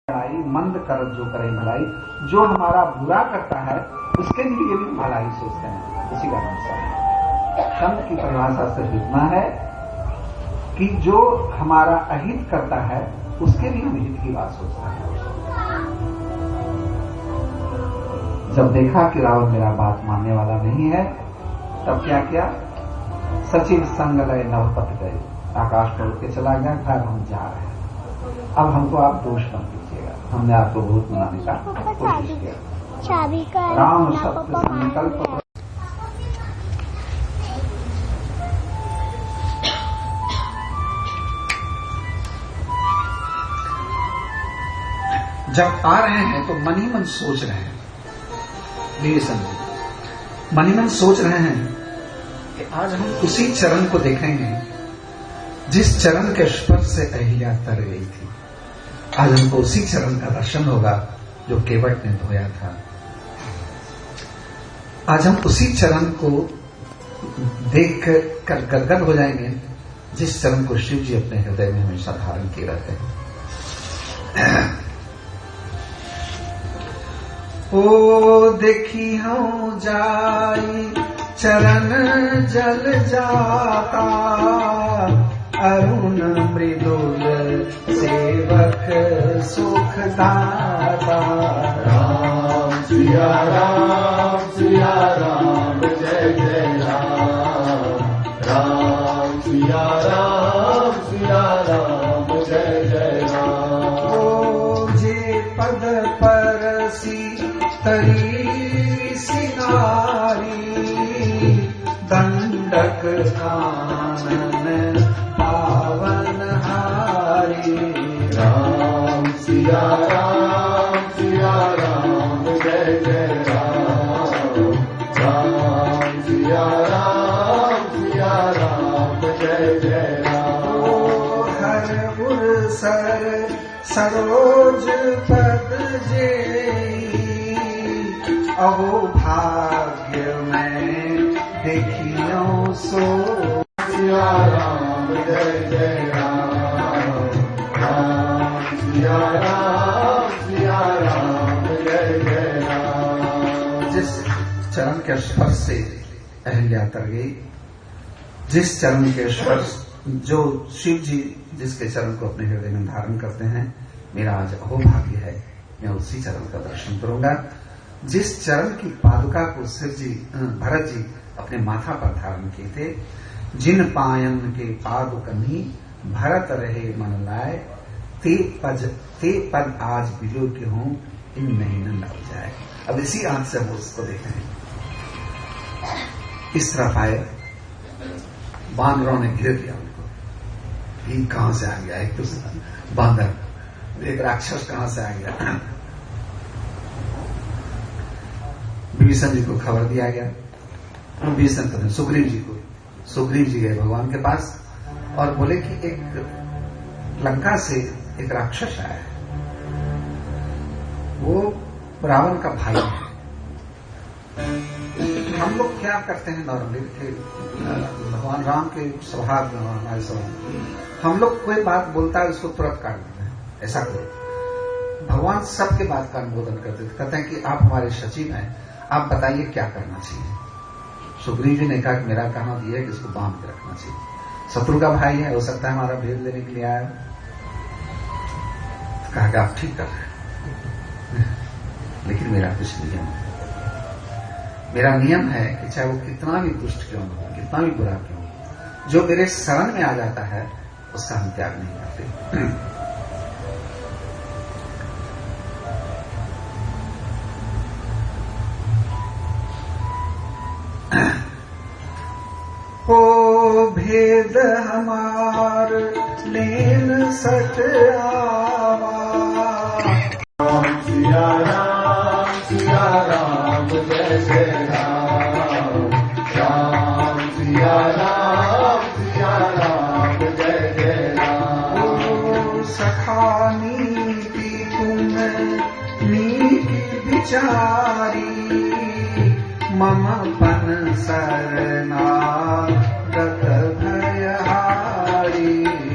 मंद कर जो करे भलाई, जो हमारा बुरा करता है उसके लिए भी भलाई सोचते हैं। उसी का मतलब संत की परिभाषा से इतना है कि जो हमारा अहित करता है उसके लिए हम हित की बात सोचता है। जब देखा कि रावण मेरा बात मानने वाला नहीं है, तब क्या किया? सचिव संग लय नवपत गए, आकाश पर उठ के चला गया, घर हम जा रहे हैं, अब हमको आप दोष मत दीजिएगा, हमने आपको बहुत मनाने का कोशिश किया। राम सत्य संकल्प। जब आ रहे हैं तो मन ही मन सोच रहे हैं, मन ही मन सोच रहे हैं कि आज हम उसी चरण को देखेंगे जिस चरण के स्पर्श से अहिल्या तर गई थी। आज हमको उसी चरण का दर्शन होगा जो केवट ने धोया था। आज हम उसी चरण को देख कर गदगद हो जाएंगे जिस चरण को शिव जी अपने हृदय में हमेशा धारण किए रहते हैं। ओ देखी हूं जाई चरण जल जाता, अरुण मृदुल सेवक सुख दाता। राम सिया राम जय जय राम, राम सिया राम जय जय राम। ओ जे पद परसी तरी सिनारी, दंडक कानन पावन हारी। राम सिया राम जय जय राम, राम सिया राम जय जय राम। ओ हर उर सर सरोज पद जे, अहो भाग्य में देखियो सो। सिया राम जय जय राम, राम सिया राम जय जय राम। जिस चरण के स्पर्श से अहिल्या तर गई, जिस चरण के स्पर्श जो शिव जी जिसके चरण को अपने हृदय में धारण करते हैं, मेरा आज अहोभाग्य है, मैं उसी चरण का दर्शन करूंगा। जिस चरण की पादुका को शिव जी भरत जी अपने माथा पर धारण किए थे, जिन पायन के पादुकनी भरत रहे मन लाए, ते पद आज बिलो के हूं इन नहीं न लग जाए। अब इसी आंख से हम उसको देखते हैं। इस तरफ आए, बानरों ने घेर लिया उनको। ये कहां से आ गया? एक तो बांदर, एक राक्षस कहां से आ गया? विभीषण जी को खबर दिया गया। विभीषण कहते सुग्रीव जी को, सुग्रीव जी गए भगवान के पास और बोले कि एक लंका से एक राक्षस आया है, वो रावण का भाई है। हम लोग क्या करते हैं नॉर्मली, भगवान राम के स्वभाव में, हमारे स्वभाव, हम लोग कोई बात बोलता है उसको तुरंत काट देते हैं, ऐसा करो। भगवान सबके बात का अनुमोदन करते थे, कहते हैं कि आप हमारे सचिव हैं, आप बताइए क्या करना चाहिए। सुग्रीव जी ने कहा कि मेरा कहना दिया है कि इसको बांध के रखना चाहिए, शत्रु का भाई है, हो सकता है हमारा भेद लेने के लिए आया। तो कहा कि आप ठीक कर रहे हैं, लेकिन मेरा कुछ नियम है। मेरा नियम है कि चाहे वो कितना भी दुष्ट क्यों हो, कितना भी बुरा क्यों हो, जो मेरे शरण में आ जाता है उसका हम त्याग नहीं करते। ओ भेद हमार लेन सत आवा, राम सिया राम जय जय राम, राम सिया राम जय जय राम। ओ सखा नीति तुम नीति विचारी, मम पन सरना गत भयहारी।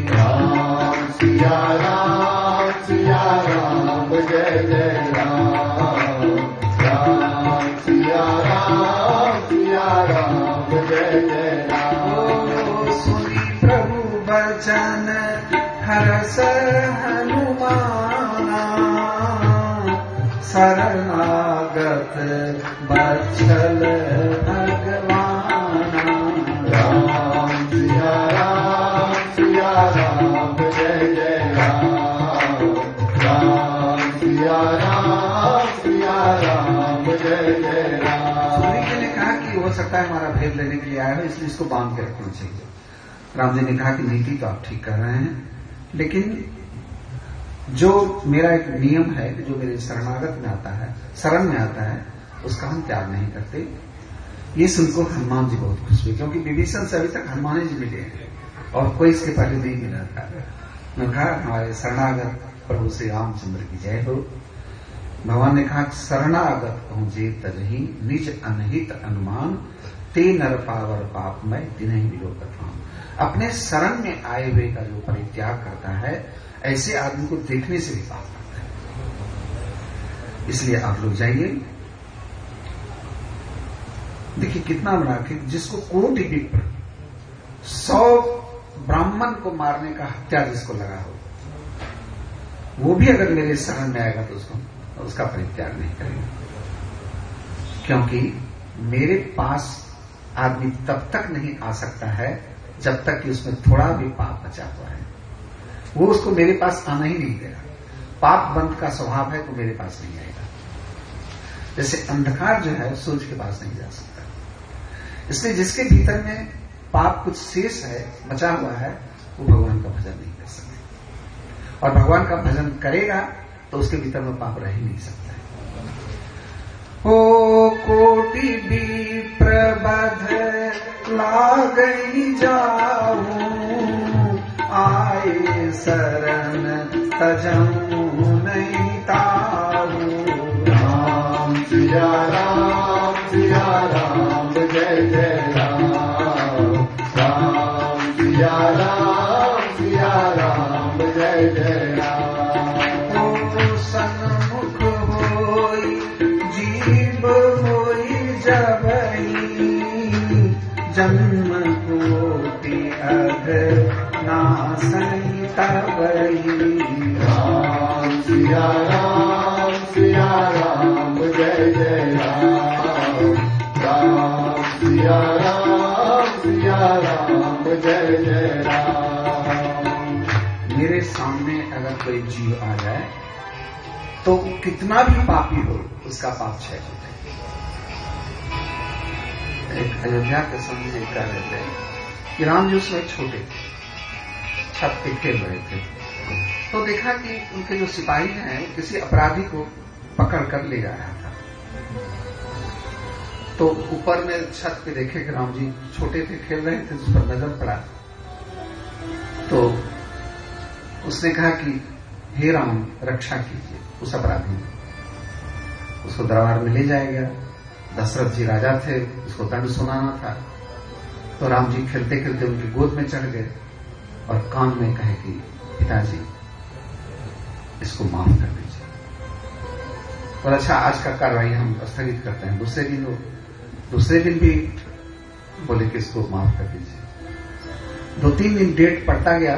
राम सिया राम जय जय राम राम सिया राम जय जय राम। सुनी प्रभु वचन हरस हनुमाना शरणागत बत्सल भगवाना। राम सिया राम जय जय राम राम सिया राम जय जय राम। सुनी जी ने कहा कि हो सकता है हमारा भेद लेने के लिए आया हो, इसलिए इसको बांध के रखना चाहिए। राम जी ने कहा कि नीति तो आप ठीक कर रहे हैं, लेकिन जो मेरा एक नियम है कि जो मेरे शरणागत में आता है, शरण में आता है, उसका हम त्याग नहीं करते। ये सुनको हनुमान जी बहुत खुश हुए, क्योंकि विभीषण से अभी तक हनुमान जी मिले हैं और कोई इसके पहले नहीं मिला था। मैं कहा हमारे शरणागत प्रभु श्री रामचंद्र की जय हो। भगवान ने कहा शरणागत कहूं जे तजही निज अनहित अनुमान ते नर पावर पाप में तिन्हीं विलोकथाम। अपने शरण में आए हुए का जो परित्याग करता है, ऐसे आदमी को देखने से भी पाप करता है। इसलिए आप लोग जाइए, देखिए कितना बड़ा कि जिसको कोटि विप्र 100 ब्राह्मण को मारने का हत्या जिसको लगा हो, वो भी अगर मेरे शरण में आएगा तो उसका परित्याग नहीं करेगा। क्योंकि मेरे पास आदमी तब तक नहीं आ सकता है जब तक कि उसमें थोड़ा भी पाप बचा हुआ है। वो उसको मेरे पास आना ही नहीं देगा। पाप बंध का स्वभाव है तो मेरे पास नहीं आएगा। जैसे अंधकार जो है सूर्य के पास नहीं जा सकता। इसलिए जिसके भीतर में पाप कुछ शेष है, बचा हुआ है, वो भगवान का भजन नहीं कर सकते। और भगवान का भजन करेगा तो उसके भीतर में पाप रह ही नहीं सकता है। ओ कोटि विप्रबध लागई जाऊं, आए शरण तजऊं नहीं ताऊं। राम सिया राम जय जय राम राम सिया राम जय जय राम। ओ सन्मुख होई जीव होई जबई, जन्म कोटि अघ नासई तबई। राम सिया राम जय जय राम राम सिया राम जय जय राम। मेरे सामने अगर कोई जीव आ जाए तो कितना भी पापी हो, उसका पाप क्षय हो जाए। एक अयोध्या के समय कह रहे थे कि राम जी उसमें छोटे थे, छत पे खेल रहे थे, तो देखा कि उनके जो सिपाही हैं किसी अपराधी को पकड़ कर ले जा रहा था। तो ऊपर में छत पे देखे कि राम जी छोटे थे, खेल रहे थे, उस पर नजर पड़ा। तो उसने कहा कि हे राम रक्षा कीजिए उस अपराधी की। उसको दरबार में ले जाया गया। दशरथ जी राजा थे, उसको दंड सुनाना था। तो राम जी खेलते खेलते उनकी गोद में चढ़ गए और कान में कहे कि पिताजी इसको माफ कर दीजिए। और अच्छा आज का कार्रवाई हम स्थगित करते हैं। दूसरे दिन भी बोले कि इसको माफ कर दीजिए। 2-3 दिन डेट पड़ता गया,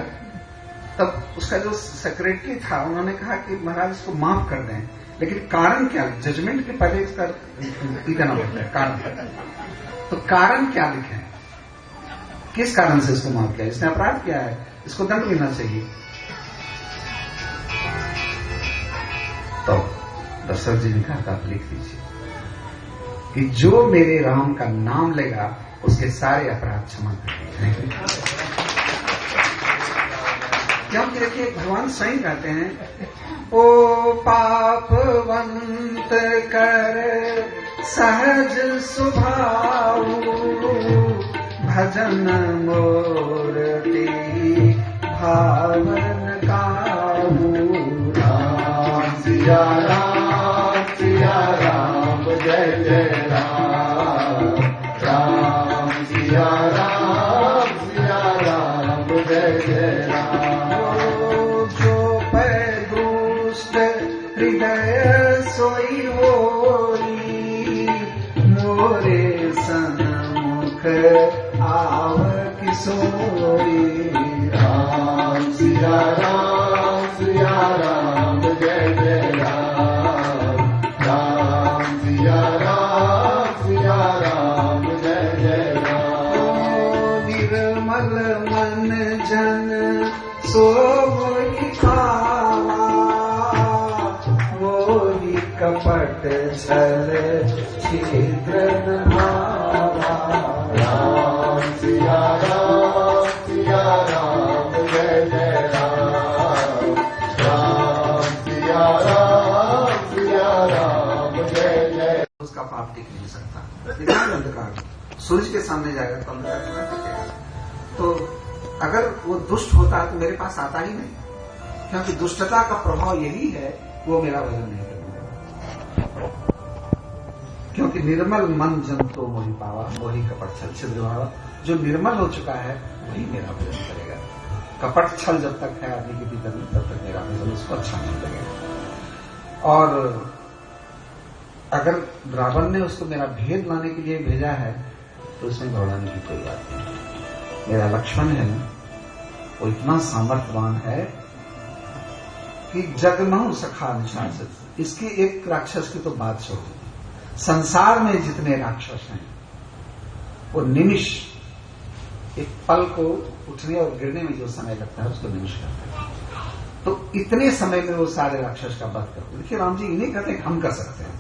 तब उसका जो सेक्रेटरी था उन्होंने कहा कि महाराज इसको माफ कर दें, लेकिन कारण क्या, जजमेंट के पहले इसका लिखना पड़ता है कारण। तो कारण क्या लिखें, किस कारण से इसको माफ किया, इसने अपराध किया है, इसको दंड मिलना चाहिए। तो दशरथ जी ने कहा था आप लिख दीजिए कि जो मेरे राम का नाम लेगा उसके सारे अपराध क्षमा कर दिए। क्योंकि देखिए भगवान स्वयं कहते हैं ओ पापवंत कर सहज स्वभाव, भजन मोरती भावन काहू। राम सिया राम जय जय राम राम सिया राम जय जय राम। जो पै दुष्ट हृदय सोई होई मोरे सन्मुख आव किशोरी। राम सिया राम जय जय राम। राम सिया राम जय जय राम। निर्मल मन जन सो मोहि पावा मोहि कपट छल छिद्र न भावा। राम सिया राम जय जय राम। राम सिया राम जय जय। उसका पाप टिक नहीं सकता। दिखाएं अंधकार सूरज के सामने जाएगा तो अंधकार कितना टिकेगा। तो अगर वो दुष्ट होता है तो मेरे पास आता ही नहीं, क्योंकि दुष्टता का प्रभाव यही है वो मेरा भजन नहीं करेगा। क्योंकि निर्मल मन जन तो मोहि पावा मोहि कपट छल छिद्र भावा। जो निर्मल हो चुका है वही मेरा भजन करेगा। कपट छल जब तक है आदमी के भीतर में तब तक मेरा भजन उसको अच्छा नहीं लगेगा। और अगर रावण ने उसको मेरा भेद लाने के लिए भेजा है तो उसमें घबराने की कोई बात नहीं। मेरा लक्ष्मण है ना, वो इतना सामर्थ्यवान है कि जगमहु सखा निशाचर। इसके एक राक्षस की तो बात छोड़ो, संसार में जितने राक्षस हैं वो निमिष, एक पल को उठने और गिरने में जो समय लगता है उसको निमिष करते हैं। तो इतने समय में वो सारे राक्षस का वध करते। देखिए राम जी इन्हें कहते हम कर सकते हैं।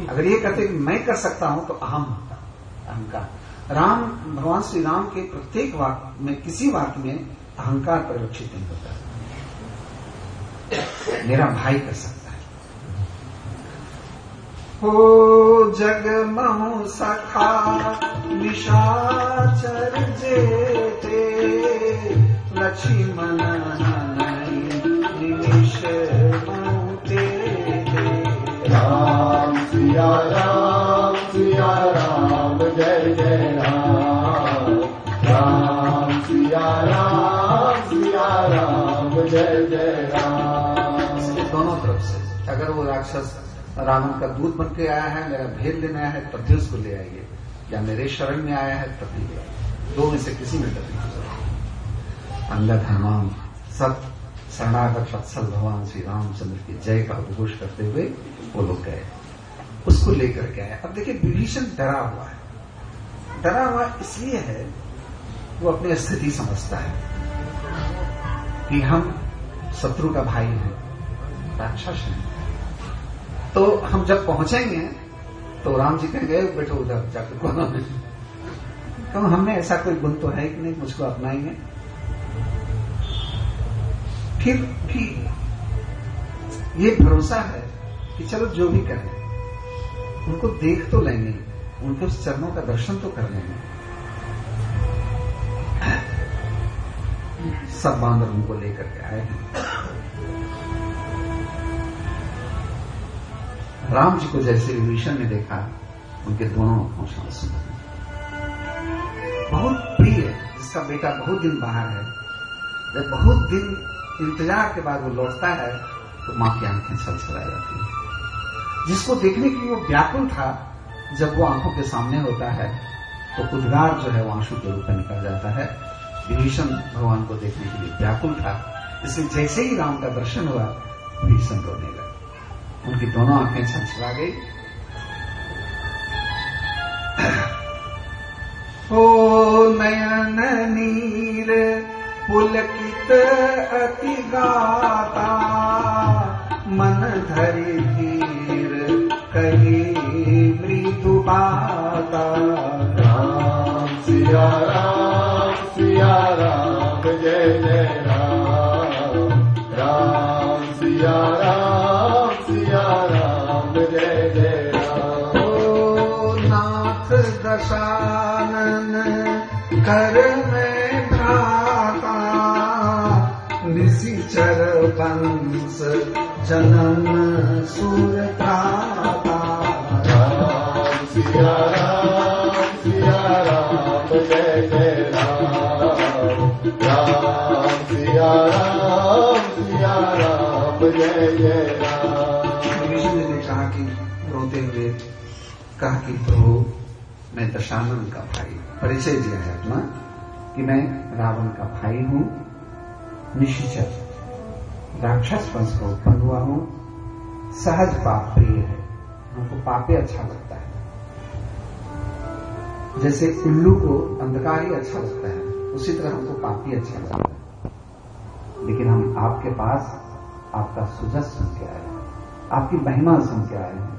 अगर ये कहते कि मैं कर सकता हूं तो अहंकार। राम भगवान श्री राम के प्रत्येक वाक्य में किसी वाक्य में अहंकार परिलक्षित नहीं होता है। मेरा भाई कर सकता है। हो जगमहु सखा निशाचर जेते लक्ष्मण निमिष मौते। राम सिया राम जय जय राम। राम सिया राम जय जय राम। इसके दोनों तरफ से अगर वो राक्षस रावण का दूत बन के आया है, मेरा भेद लेने आया है तब भी उसको ले आइए, या मेरे शरण में आया है तब भी ले आइए। दो में से किसी में डरने की जरूरत। अंगद हनुमान सब शरणागत वत्सल भगवान श्री रामचंद्र की जय का उद्घोष करते हुए वो लोग गए, उसको लेकर के आए। अब देखिए विभीषण डरा हुआ है। डरा हुआ इसलिए है वो अपनी स्थिति समझता है कि हम शत्रु का भाई हैं, राक्षस हैं। तो हम जब पहुंचेंगे तो राम जी कहेंगे बैठो उधर जाकर कोना में, क्यों हमें ऐसा कोई गुण तो है कि नहीं मुझको अपनाएंगे। फिर भी ये भरोसा है कि चलो जो भी करें उनको देख तो लेंगे, उनके उस चरणों का दर्शन तो कर लेंगे। सब बांदर उनको लेकर के आए हैं। राम जी को जैसे विभीषण ने देखा उनके दोनों आंखों से आंसू बहे। बहुत प्रिय, जिसका बेटा बहुत दिन बाहर है, जब बहुत दिन इंतजार के बाद वो लौटता है तो मां की आंखें छलछला जाती है। जिसको देखने के लिए वो व्याकुल था, जब वो आंखों के सामने होता है तो उद्गार जो है वो आंसू के रूप में निकल जाता है। विभीषण भगवान को देखने के लिए व्याकुल था, इसलिए जैसे ही राम का दर्शन हुआ विभीषण रोने लगा, उनकी दोनों आंखें छलछला गई। ओ नयन नीर पुलकित अति गाता, मन धरि धीर कही मृदु बाता। राम सिया राम जय जय राम। राम सिया राम जय जय राम। ओ नाथ दशानन कर में भ्राता, निशिचर वंश जनम सुर त्राता। राम सिया राम जय जय राम। राम सिया राम जय जय राम। कहा कि प्रभु मैं दशानन का भाई, परिचय दिया है अपना कि मैं रावण का भाई हूं, निशाचर राक्षस वंश का उत्पन्न हुआ हूं, सहज पाप प्रिय है, हमको पापे अच्छा लगता है। जैसे उल्लू को अंधकार ही अच्छा लगता है, उसी तरह हमको पापी अच्छा लगता है। लेकिन हम आपके पास आपका सुजस सुन के आए हैं, आपकी महिमा सुन के आए हैं।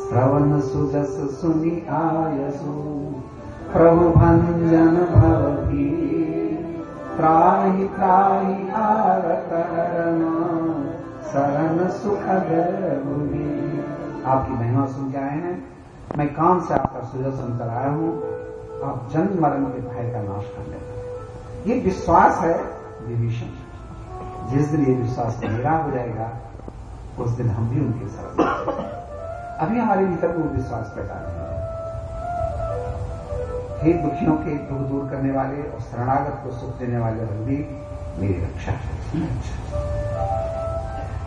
श्रवण सुजस सुनी आयसु, प्रभु भंजन भव भी, त्राहि त्राहि आरतरण, शरण सुखद भुवि। आपकी महिमा सुन के आए हैं, मैं कान से आपका सुजस सुनकर आया हूं। आप जन्म मरण के भय का नाश कर लेते हैं। ये विश्वास है विभीषण। जिस दिन ये विश्वास मेरा हो जाएगा, उस दिन हम भी उनके शरण में जाएंगे। अभी हमारे भीतर वो विश्वास पैदा नहीं है। हे दुखियों के दुख दूर करने वाले और शरणागत को सुख देने वाले रघुवीर, मेरी रक्षा है।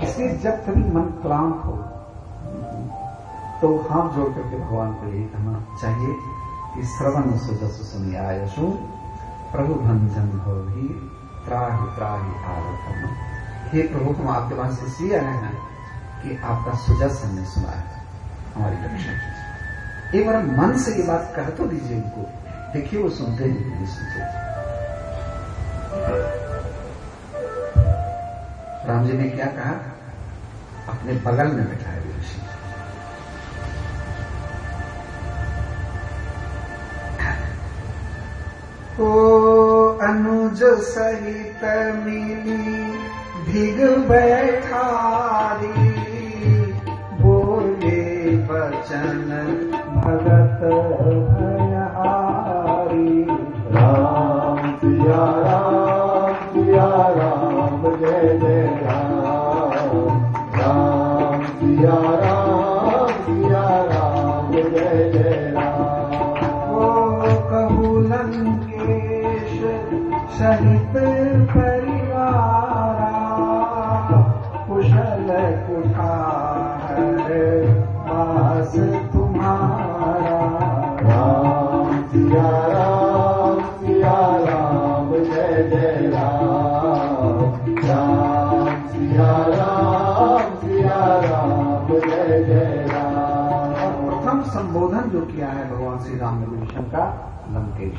इसलिए जब कभी मन क्लांत हो तो हाथ जोड़ करके भगवान को यही कहना चाहिए कि श्रवण सुजस सुनी आयसु, प्रभु भंजन भव भी, त्राहि त्राहि आरतम। हे प्रभु, हम आपके पास इसलिए आए हैं कि आपका सुजस हमने सुना है, हमारी रक्षा कीजिए। एक बार मन से ये बात कह तो दीजिए उनको, देखिए वो सुनते हैं नहीं सुनते। राम जी ने क्या कहा? अपने बगल में बैठाए विभीषण। ओ अनुज सहित मिली भिग बैठारी, बोले बचन भगत भयहारी। राम सिया राम जय जय राम, राम सिया राम जय जय राम। ओ कहू लंकेश सहित परिवारा, कुशल कुठार पास तुम्हारा। राम सिया राम जय जय राम, राम सिया राम जय जय राम। प्रथम संबोधन जो किया है भगवान श्री राम ने विभीषण का, लंकेश,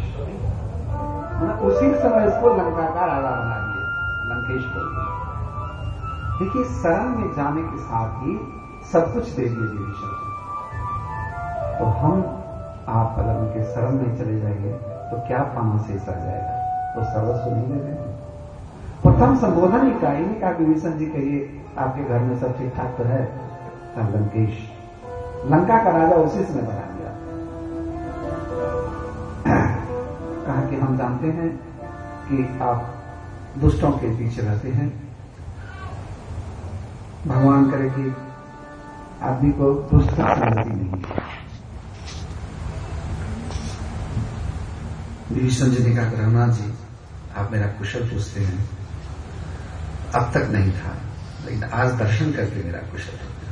उसी समय इसको लंका का राजा बना दिया, लंकेश को। देखिए, शरण में जाने के साथ ही सब कुछ दे दिए विभीषण। तो हम आप अगर उनके शरण में चले जाएंगे तो क्या पाना शेष रह जाएगा? तो सर्वस्व नहीं दे देंगे। प्रथम संबोधन ही का, ही कहा विभीषण जी कहिए आपके घर में सब ठीक ठाक तो है? लंकेश, लंका का राजा उसी समय बना दिया। कहा कि हम जानते हैं कि आप दुष्टों के पीछे रहते हैं, भगवान करे कि आदमी को दुष्ट संगति नहीं है। विभीषण जी ने कहा कि रघुनाथ जी, आप मेरा कुशल पूछते हैं, अब तक नहीं था, लेकिन आज दर्शन करके मेरा कुशल हो गया।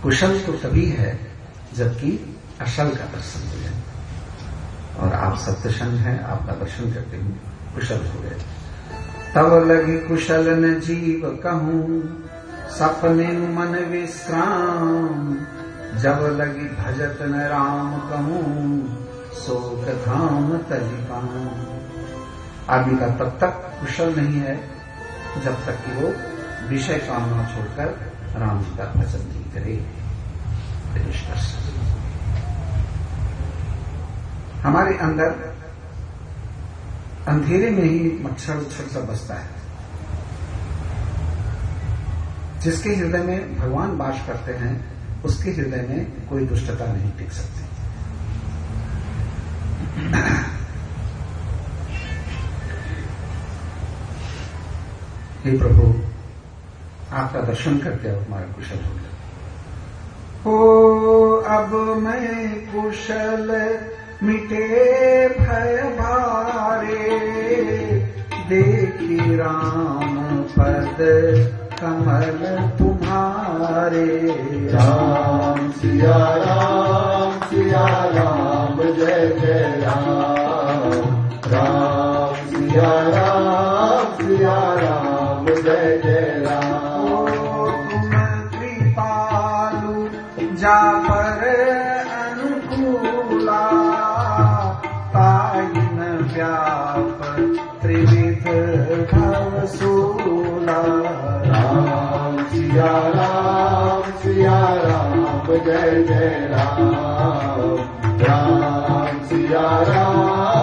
कुशल तो तभी है जबकि असल का दर्शन हो जाए, और आप सत्यसंग हैं, आपका दर्शन करते हुए कुशल हो गए। तब लगी कुशल न जीव कहूं, सपने मन विश्राम, जब लगी भजत न राम कहूं, शोक धाम तजी पाऊं। आदमी का तब तक कुशल नहीं है जब तक कि वो विषय कामना छोड़कर राम जी का भजन नहीं करे। हमारे अंदर अंधेरे में ही मच्छर उच्छर सब बसता है। जिसके हृदय में भगवान वास करते हैं, उसके हृदय में कोई दुष्टता नहीं टिक सकती। हे प्रभु, आपका दर्शन करके अब हमारा कुशल हो गया। हो अब मैं कुशल मिटे भय भारे, देखी राम पद कमल तुम्हारे। राम सिया राम सिया राम जय जय राम राम सिया राम जय जय राम। तुम कृपालु जा पर अनुकूला ताइन व्याप त्रिविध भवसूला। राम सिया राम जय जय राम राम सिया राम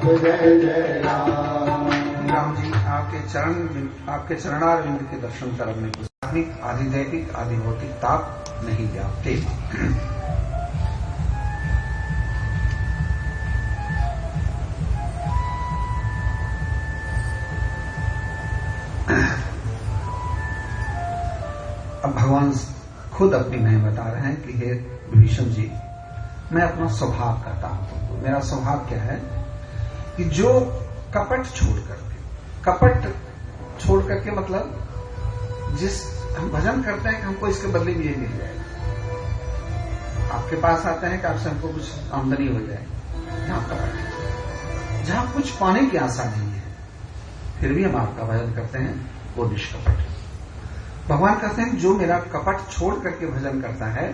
जय जय राम। राम जी आपके चरणारविंद के दर्शन करने को आध्यात्मिक आधिदैविक आधिभौतिक ताप नहीं व्यापते। अब भगवान खुद अपनी महिमा बता रहे हैं कि हे विभीषण जी, मैं अपना स्वभाव कहता हूं तुमको। मेरा स्वभाव क्या है कि जो कपट छोड़ करके मतलब जिस हम भजन करते हैं कि हमको इसके बदले में ये मिल जाएगा। आपके पास आते हैं कि आपसे हमको कुछ आमदनी हो जाए, जहां कपट है, जहां कुछ पाने की आशा नहीं है, फिर भी हम आपका भजन करते हैं, वो निष्कपट है। भगवान कहते हैं जो मेरा कपट छोड़ करके भजन करता है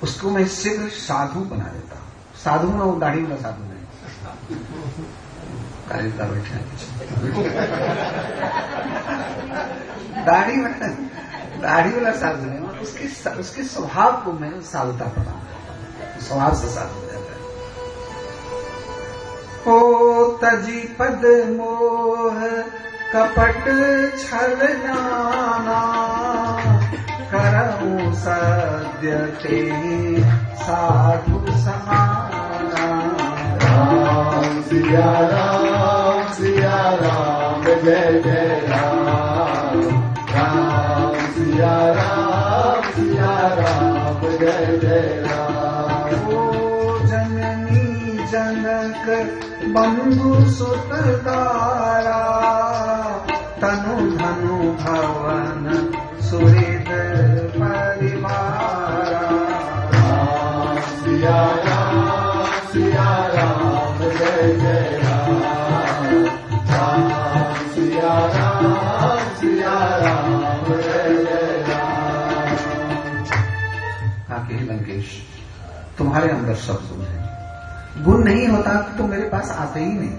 उसको मैं शीघ्र साधु बना देता हूं। साधु में वो दाढ़ी वाला साधु नहीं, कालिका बैठे दाढ़ी वाला साधु नहीं, उसके स्वभाव को मैं साधुता प्रदान करता हूं, स्वभाव से साधु हो जाता है। ओ तजी पद मोह कपट छल जाना करऊं सद्य ते साधु समाना। राम सिया राम जय जय राम राम सिया राम जय जय राम। ओ जननी जनक बंधु सुत दारा तनु धनु भवन सुहृद परिवारा। राम सिया राम जय जय राम राम सिया राम जय जय राम। आके लंकेश, तुम्हारे अंदर सब गुण है। गुण नहीं होता तो तुम मेरे पास आते ही नहीं,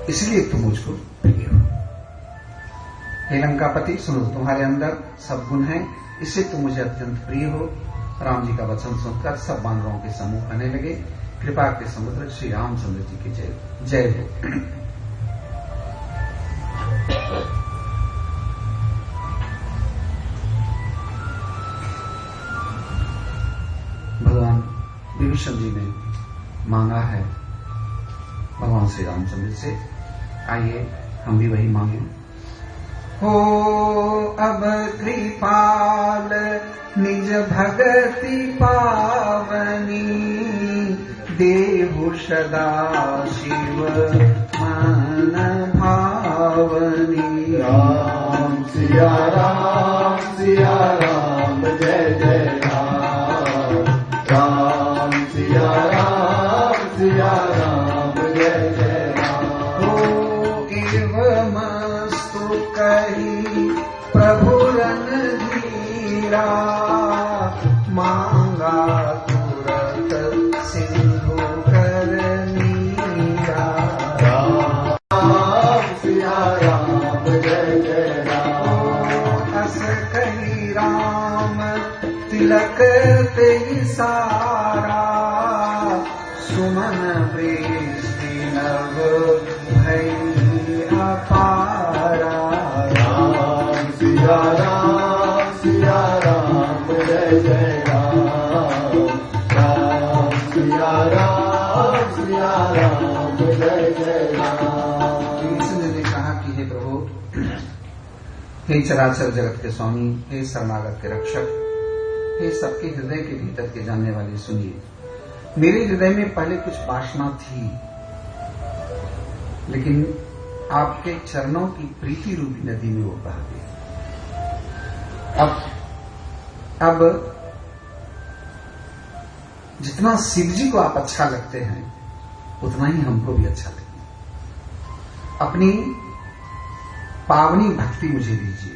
इसलिए तुम मुझको प्रिय हो। हे लंकापति, सुनो, तुम्हारे अंदर सब गुण हैं, इससे तुम मुझे अत्यंत प्रिय हो। राम जी का वचन सुनकर सब वानरों के समूह कहने लगे, कृपा के समुद्र श्री रामचंद्र जी की जय जय हो। भगवान विभीषण जी ने मांगा है भगवान श्री रामचंद्र से, आइए हम भी वही मांगे। हो अब कृपाल निज भगति पावनी देहु सदा शिव मन भावनी। राम सिया राम जय जय राम राम सिया राम जय जय राम। हो एवमस्तु कही प्रभु रणधीरा मांगा तुरत सिंधु कर नीरा। राम सिया राम जय जय राम। अस कही राम तिलक ते सारा सुमन वृष्टि नव भई अपारा। राम सिया राम जय जय राम राम सिया राम जय जय राम। कृष्ण ने कहा कि हे प्रभु, हे चराचर जगत के स्वामी, हे शरणागत के रक्षक, हे सबके हृदय के भीतर के जानने वाले, सुनिए, मेरे हृदय में पहले कुछ वासना थी, लेकिन आपके चरणों की प्रीति रूपी नदी में वो बह गई। अब जितना शिव जी को आप अच्छा लगते हैं उतना ही हमको भी अच्छा लगे। अपनी पावनी भक्ति मुझे दीजिए।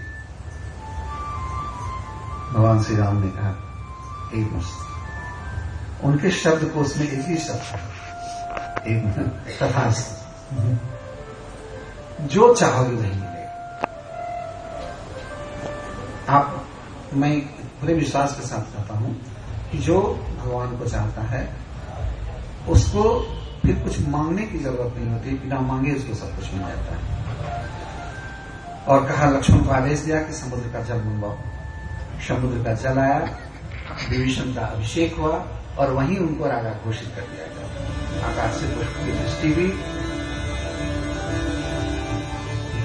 भगवान श्री राम ने कहा एक मुश्त, उनके शब्द को उसमें एक ही शब्द था, एक तथास्तु, जो चाहोगे वही मिलेगा। आप, मैं पूरे विश्वास के साथ कहता हूं कि जो भगवान को चाहता है उसको फिर कुछ मांगने की जरूरत नहीं होती, बिना मांगे उसको सब कुछ मिल जाता है। और कहा, लक्ष्मण को आदेश दिया कि समुद्र का जल मंगवाओ। समुद्र का जल आया, विभीषण का अभिषेक हुआ और वहीं उनको राजा घोषित कर दिया गया। आकाश से पुष्प की दृष्टि हुई।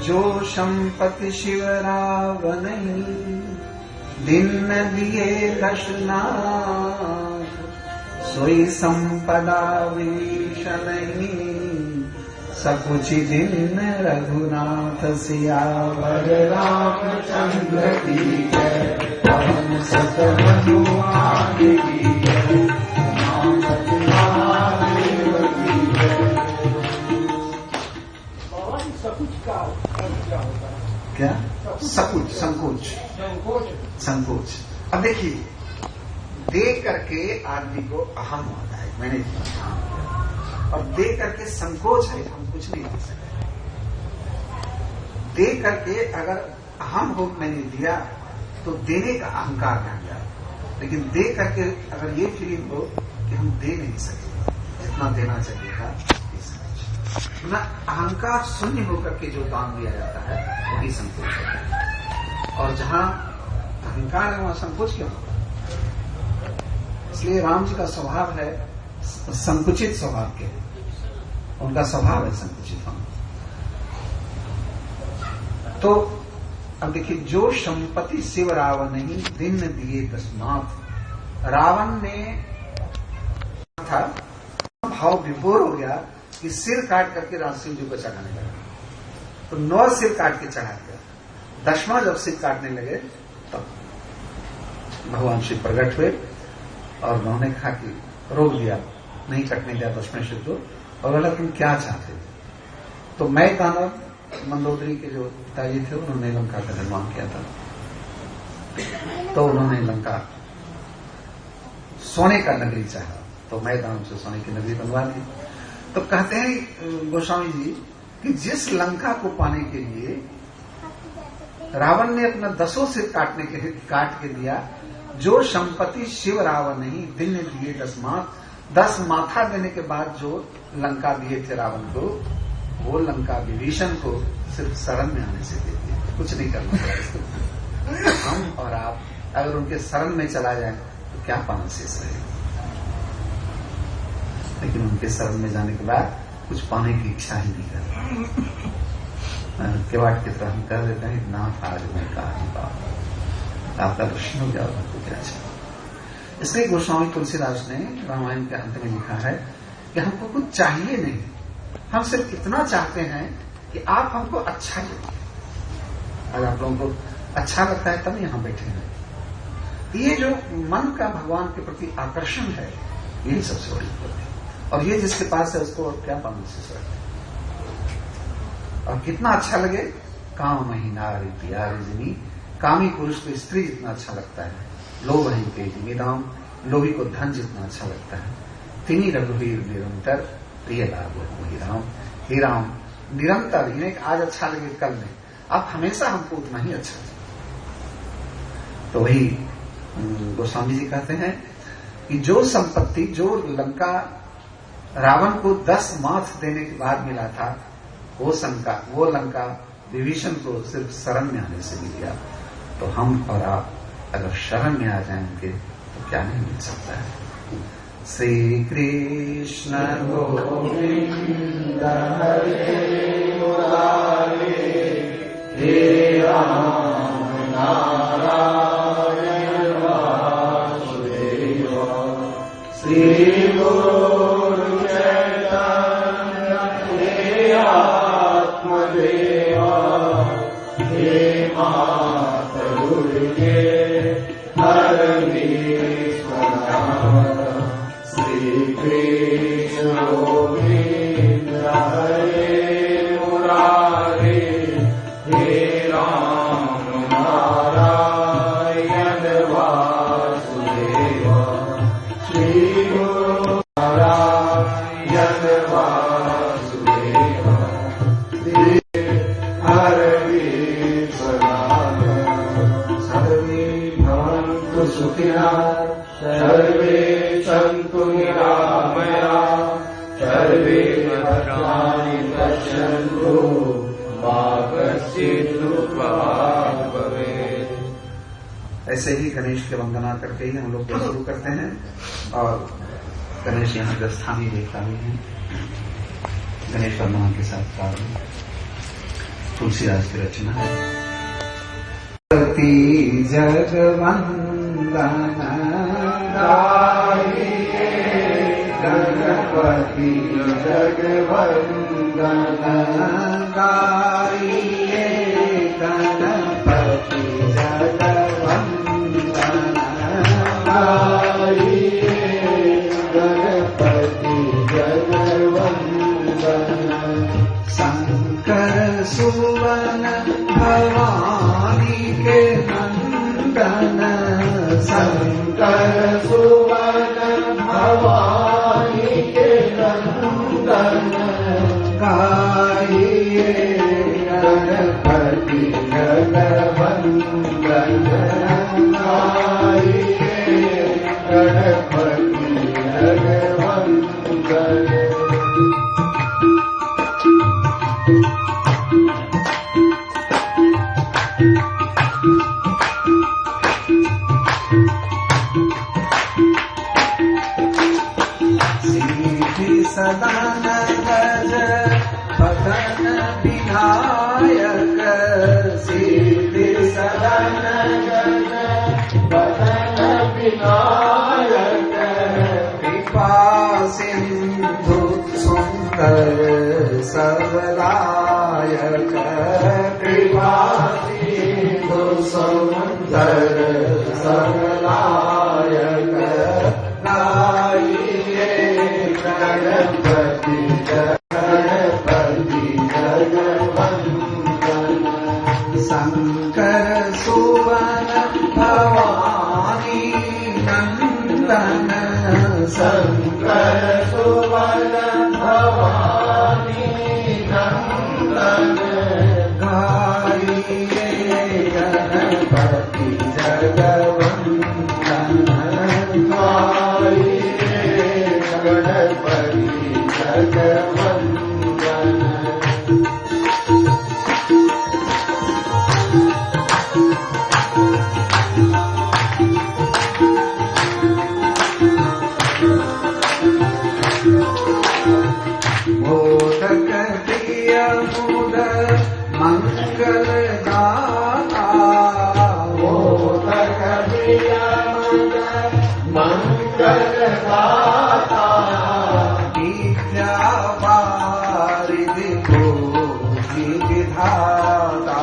जो संपत्ति शिव रावण दिन दिए दशनाथ, सोई संपदा विभीषण सकुचि दिन रघुनाथ। सियावर रामचंद्र की जय, पवन सुत हनुमान की जय, राम महादेव की जय। सकुच का क्या होता है? क्या? सकुच, संकोच, संकोच। अब देखिए, देख करके आदमी को अहम होता है, मैंने इतना, और देख करके संकोच है, हम कुछ नहीं दे सकते। देख करके अगर अहम हो मैंने दिया तो देने का अहंकार आ गया, लेकिन देख करके अगर ये फीलिंग हो कि हम दे नहीं सके जितना देना चाहिए था, ना अहंकार शून्य होकर के जो दान दिया जाता है वही संकोच होता है। और जहां अहंकार है वहां संकोच क्यों होता है? इसलिए राम जी का स्वभाव है संकुचित स्वभाव के, उनका स्वभाव है संकुचित होना। तो अब देखिए, जो संपत्ति शिव रावण नहीं दिन दिए तस्मात्। रावण ने था भाव विभोर हो गया कि सिर काट करके राम सिंह जी को चढ़ाने लगा, तो 9 सिर काट के चढ़ा दिया। 10वां जब सिर काटने लगे तब भगवान शिव प्रकट हुए और उन्होंने कहा कि रोक दिया, नहीं कटने दिया 10वें सिर को, और बोला तुम क्या चाहते थे? तो मैं दानव मंदोदरी के जो पिताजी थे उन्होंने लंका का निर्माण किया था, तो उन्होंने लंका सोने का नगरी चाहा, तो मैं दानव से सोने की नगरी बनवा दी। तो कहते हैं गोस्वामी जी कि जिस लंका को पाने के लिए रावण ने अपना 10 सिर काट के दिया, जो संपत्ति शिव रावण नहीं दिन दिए तस्मात्, 10 माथा देने के बाद जो लंका दिए थे रावण को, वो लंका विभीषण को सिर्फ शरण में आने से दे दिए, कुछ नहीं करना पड़ा। हम और आप अगर उनके शरण में चला जाए तो क्या पाना शेष रहेगा? लेकिन उनके शरण में जाने के बाद कुछ पाने की इच्छा ही नहीं करता। केवाड़ की तरह हम कह देते हैं, नाथ आज मैं कहा बाप, आपका दर्शन हो गया, तो क्या चाहिए? इसलिए गोस्वामी तुलसीदास ने रामायण के अंत में लिखा है कि हमको कुछ चाहिए नहीं, हम सिर्फ इतना चाहते हैं कि आप हमको अच्छा लगे। अगर आप लोगों को अच्छा लगता है तब यहां बैठे हैं। ये जो मन का भगवान के प्रति आकर्षण है, यही सबसे बड़ी बात है। और ये जिसके पास है उसको और क्या पाना से सकते, और कितना अच्छा लगे। काम नारी प्रिया रजनी, कामी पुरुष को स्त्री जितना अच्छा लगता है, लोभ ही तेजी दाम, लोभी को धन जितना अच्छा लगता है, तिनी रघुवीर निरंतर प्रिय लाभ वही राम। हे राम निरंतर, इन्हें आज अच्छा लगे कल में, आप हमेशा हमको उतना ही अच्छा लगे। तो वही गोस्वामी जी कहते हैं कि जो संपत्ति, जो लंका रावण को 10 माथ देने के बाद मिला था, वो लंका विभीषण को सिर्फ शरण में आने से मिल गया। तो हम और आप अगर शरण में आ जाएंगे तो क्या नहीं मिल सकता है। श्री कृष्ण गोविंद हरे मुरारे, हे राम नारायण वासुदेव, श्री गुरु चैतन्य हे आत्मदेवा, हे माता दुर्गे ऐसे ही गणेश की वंदना करके ही हम लोग शुरू करते हैं। और गणेश यहाँ के स्थानीय देवता भी हैं। गणेश वंदना के साथ प्रारंभ तुलसीदास की रचना है। जगवंदन गाइए गणपति जगवंदन गाइए गणपति जगवंदन गाइए गणपति जगवंदन शंकर सुवन भवानी के नंदन शंकर सुवन भवानी के नंदन गाइए गणपति जगवंदन गाइए गणपति जगवंदन। सदान गज पदन विनायक सिद्धि सदान गज पदन विनायक कृपा सिंधु सुंदर सबलायक कृपा सिंधु सुंदर सबलायक गाइए गणपति गणपति जगवंदन शंकर सुवन भवानी नंदन शंकर सुवन भवानी नंदन गाइए गणपति जगवंदन गाइए गणपति जगवंदन। मोदक प्रिय मुद मंगल दाता मोदक प्रिय मुद मंगल दाता विद्या वारिधि भोगी विधाता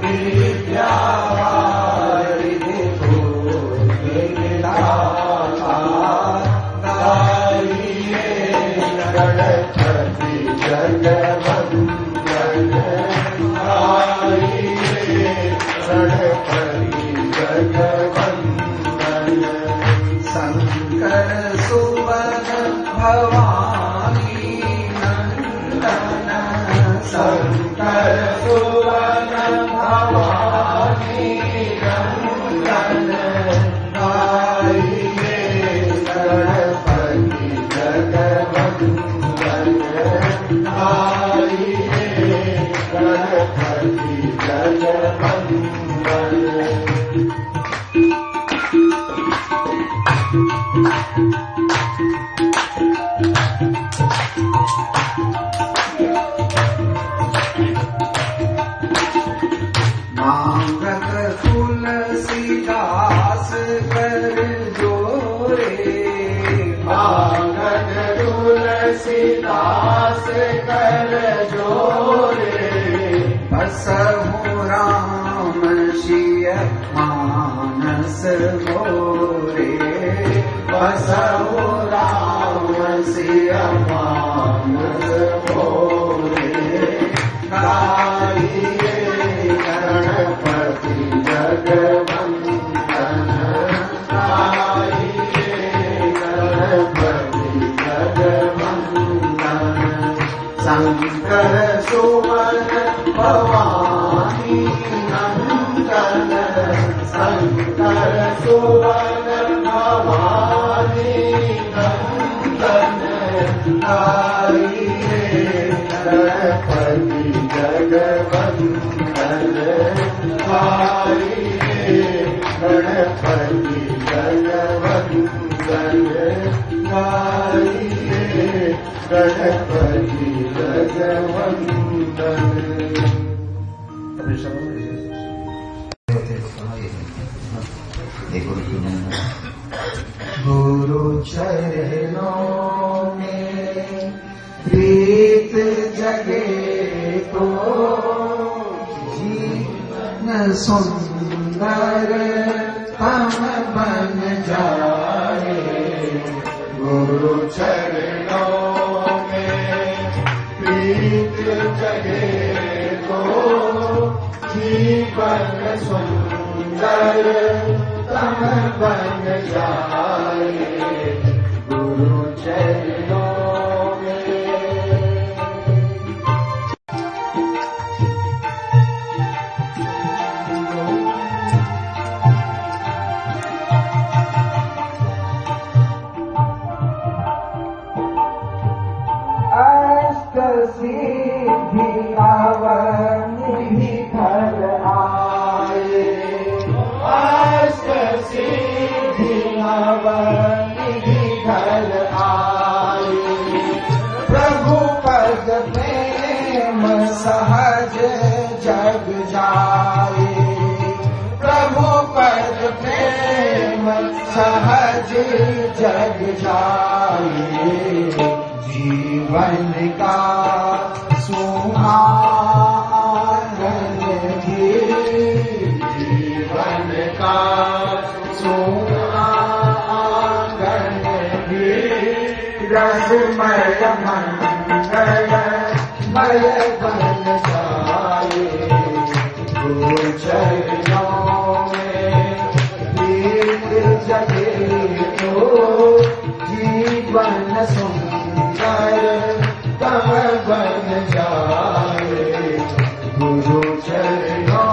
विद्या वारिधि भोगी विधाता गाइए गणपति जगवंदन गाइए गणपति जगवंदन शंकर सुवन भवानी नंदन शंकर सुवन भवानी नंदन गाइए गणपति जगवंदन गाइए गणपति जगवंदन। मांगत तुलसीदास कर जोरे मांगत तुलसीदास कर जोरे बसहु राम शिय मानस मोरे बसहु राम शिय मानस मोरे गाइए गणपति जगवंदन गाइए गणपति जगवंदन शंकर सुवन भवानी नंदन शंकर सुवन भवानी नंदन गाइए गणपति जगवंदन गाइए, गणपति जगवंदन गाइए, गणपति जगवंदन। गुरु चरणों में प्रीत जगे तो जीवन सुंदर तम बन जाए। गुरु चरणों में प्रीत जगे तो जीवन सुंदर तम बन जाए। गुरु चरणों में अष्ट सिद्धि निधि फल आए। अष्ट सिद्धि निधि फल आए। प्रभु पद प्रेम सहज जग जाए। प्रभु पद प्रेम सहज जग जाए। जीवन का सुहागन भी, जीवन का सुहागन भी, रसमय मंगलमय बन जाए। गुरु चरणों में प्रीत जगे तो जीवन सुंदर तम बन जाए। गुरु चरणों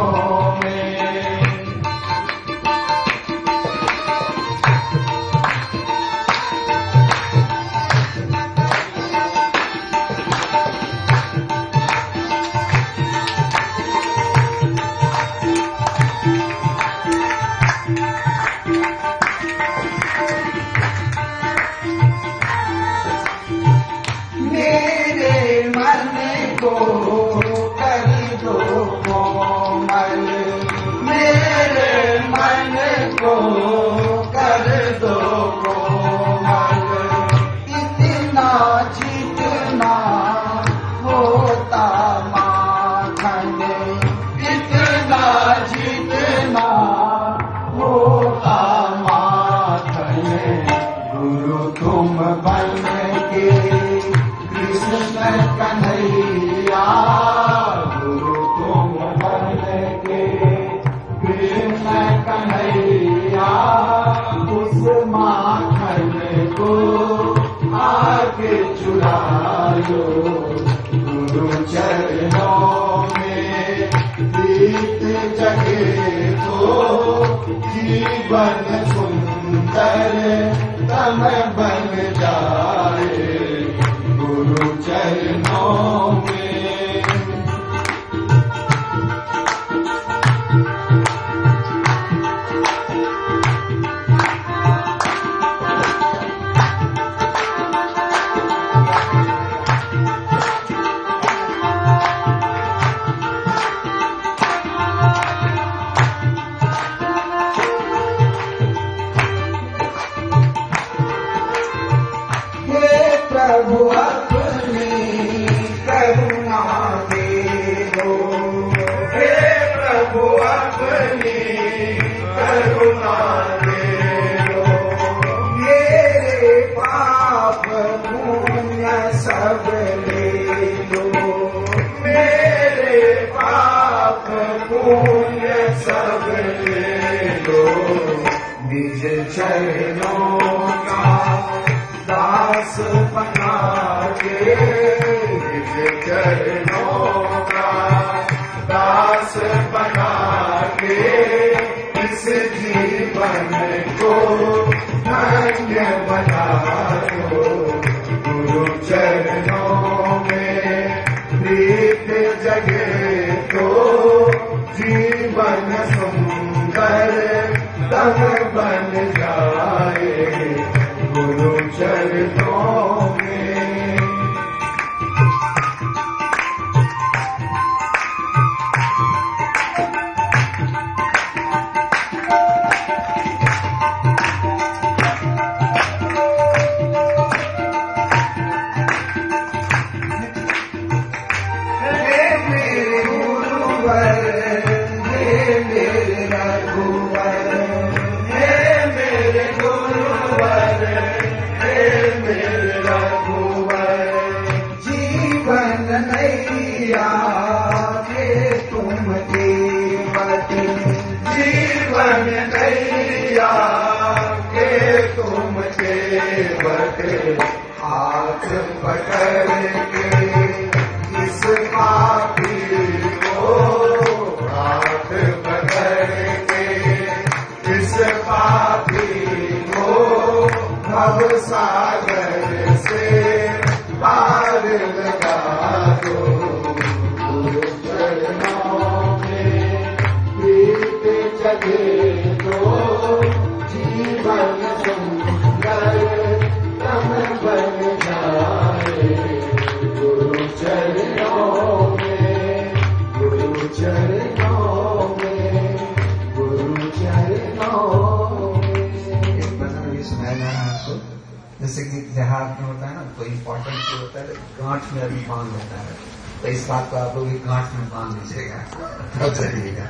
में गुरु चरणों में प्रीत जगे तो जीवन सुंदर तम बन जाए। गुरु चरणों में प्रभु अपनी करुणा दे दो। हे प्रभु अपनी करुणा दे दो। मेरे पाप पुण्य सब ले लो। मेरे पाप पुण्य सब ले लो। निज चरणों का दास बना के, निज चरणों का दास बना के, इस जीवन को धन्य बना दो। गुरु चरणों में जगे तो जीवन सुंदर तब बन जाए गुरु चरणों में। हाथ पकड़ के इस पापी को, हाथ पकड़ के इस पापी को भव सागर से पार लगा दो गुरु चरणों में। प्रीत जगे तो जीवन सुंदर बन जाए गुरु चरणों में, गुरु चरणों में, गुरु चरणों में। एक भजन अभी सुनाया जा रहा है आपको, जैसे कि देहात में होता है ना, कोई इंपॉर्टेंट चीज होता है गांठ में अभी बांध होता है, तो इस बात को आप लोग गांठ में बांध लीजिएगा तो चलिएगा।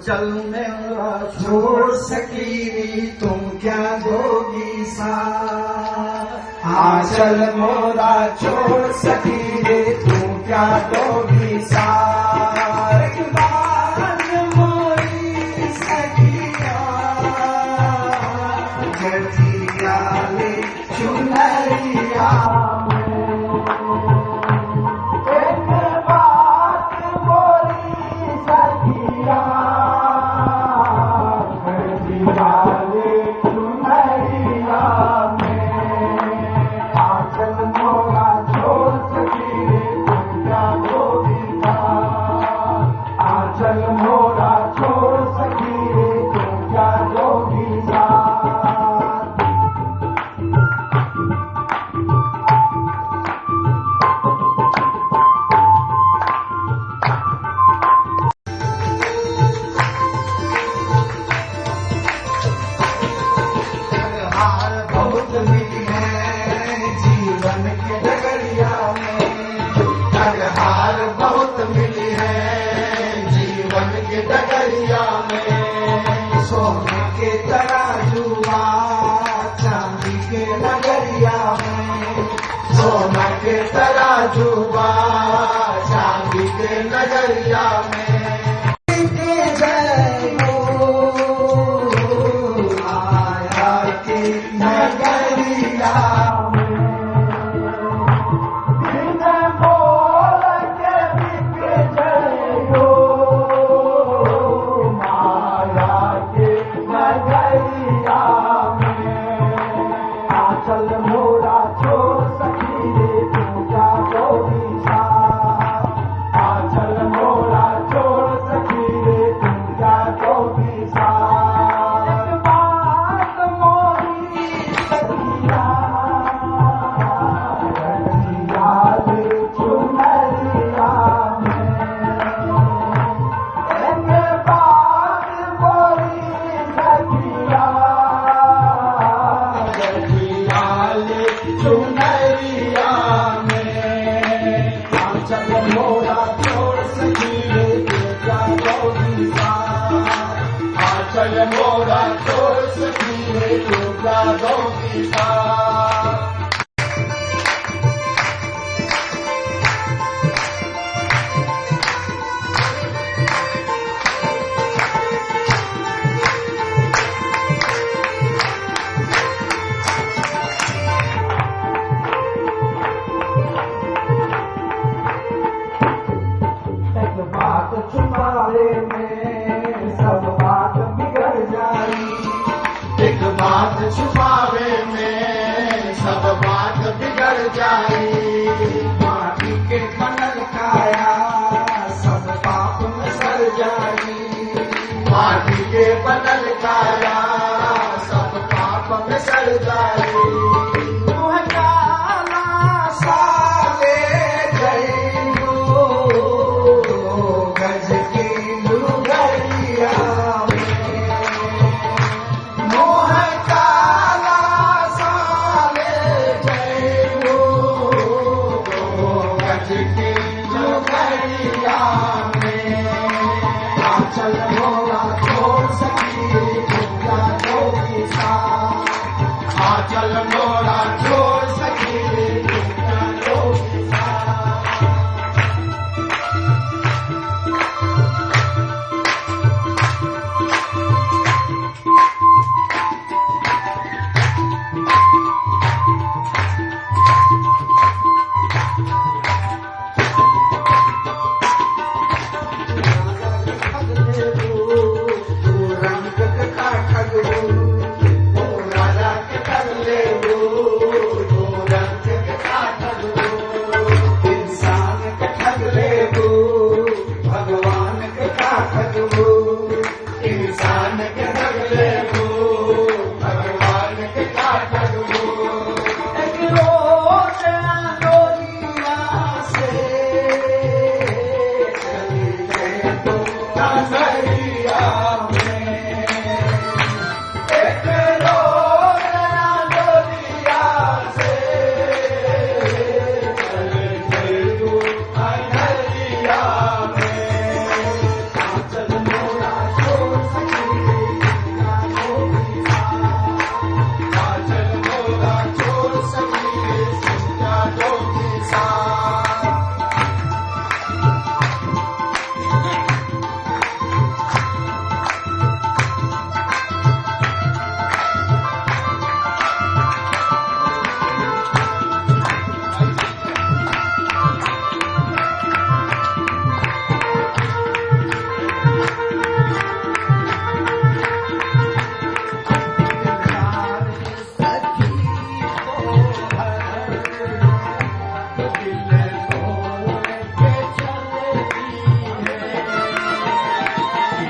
चल मेरा छोड़ सकी तुम क्या दोगी साथ, आंचल मोरा छोड़ सकी रे तुम क्या दोगी साथ। मोरी सखिया जजिया ले चुनरिया तराजुबा चांदी के नजरिया में जय आया के नगरिया मोरा छोड़ सकी टूटा दोगी साथ। एक बात छुपाए में सब बात बिगड़ जाई, एक बात छुपावे में सब बात बिगड़ जाई। माटी के बनल का आंचल मोरा छोड़ सखी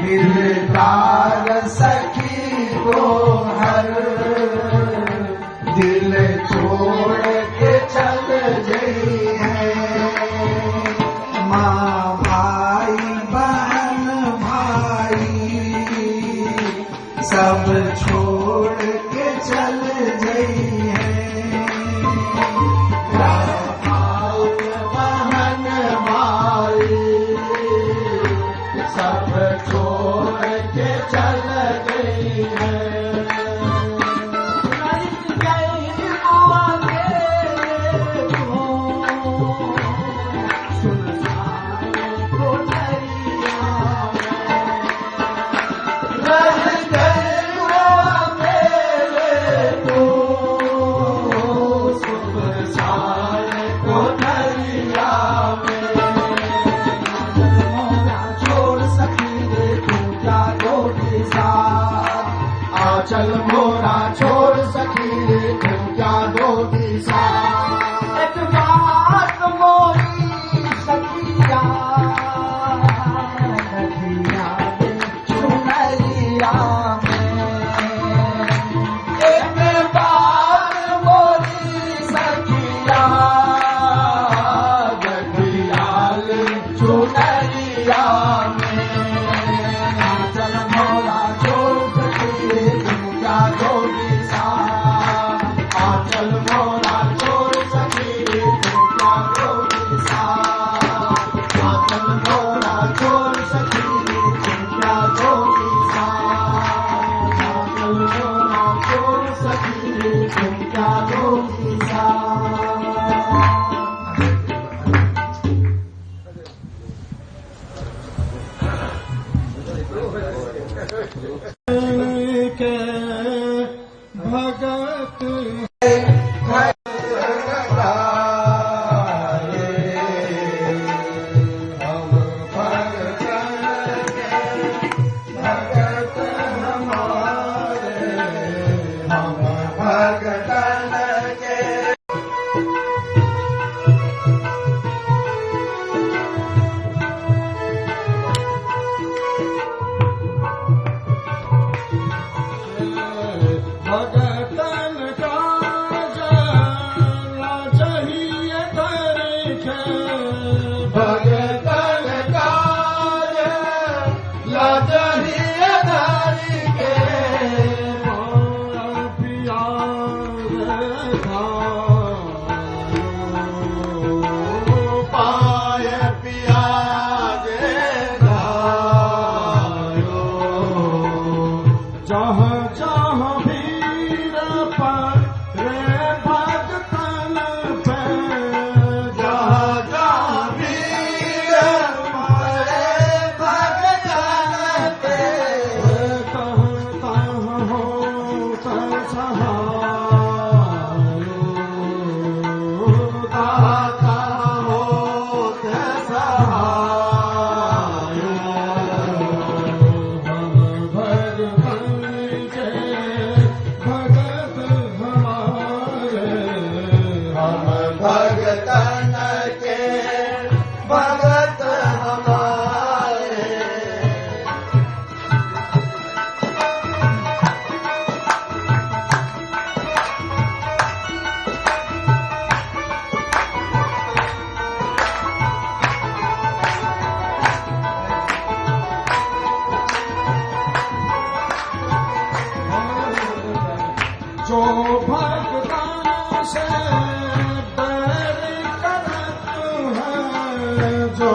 दिलदार सखी को हर दिल छोड़ के चल गई है। माँ भाई बहन भाई सब छोड़ के चल गई है। बहन भाई सब छोड़ के चल गई है। चल मोरा छोड़ सकी तुम क्या दो दिशा। एक बात मोरी सखिया चुनरिया में। एक बात मोरी सखिया गठियाल चुनरिया में। चल मोरा छोड़ सकी आंचल मोरा छोड़ सकी तुम क्या दो दिशा। आंचल मोरा छोड़ सकी तुम क्या दो दिशा। आंचल मोरा छोड़ सकी तुम क्या दो दिशा। हमारे। जो भक्तों से बैर करत है, जो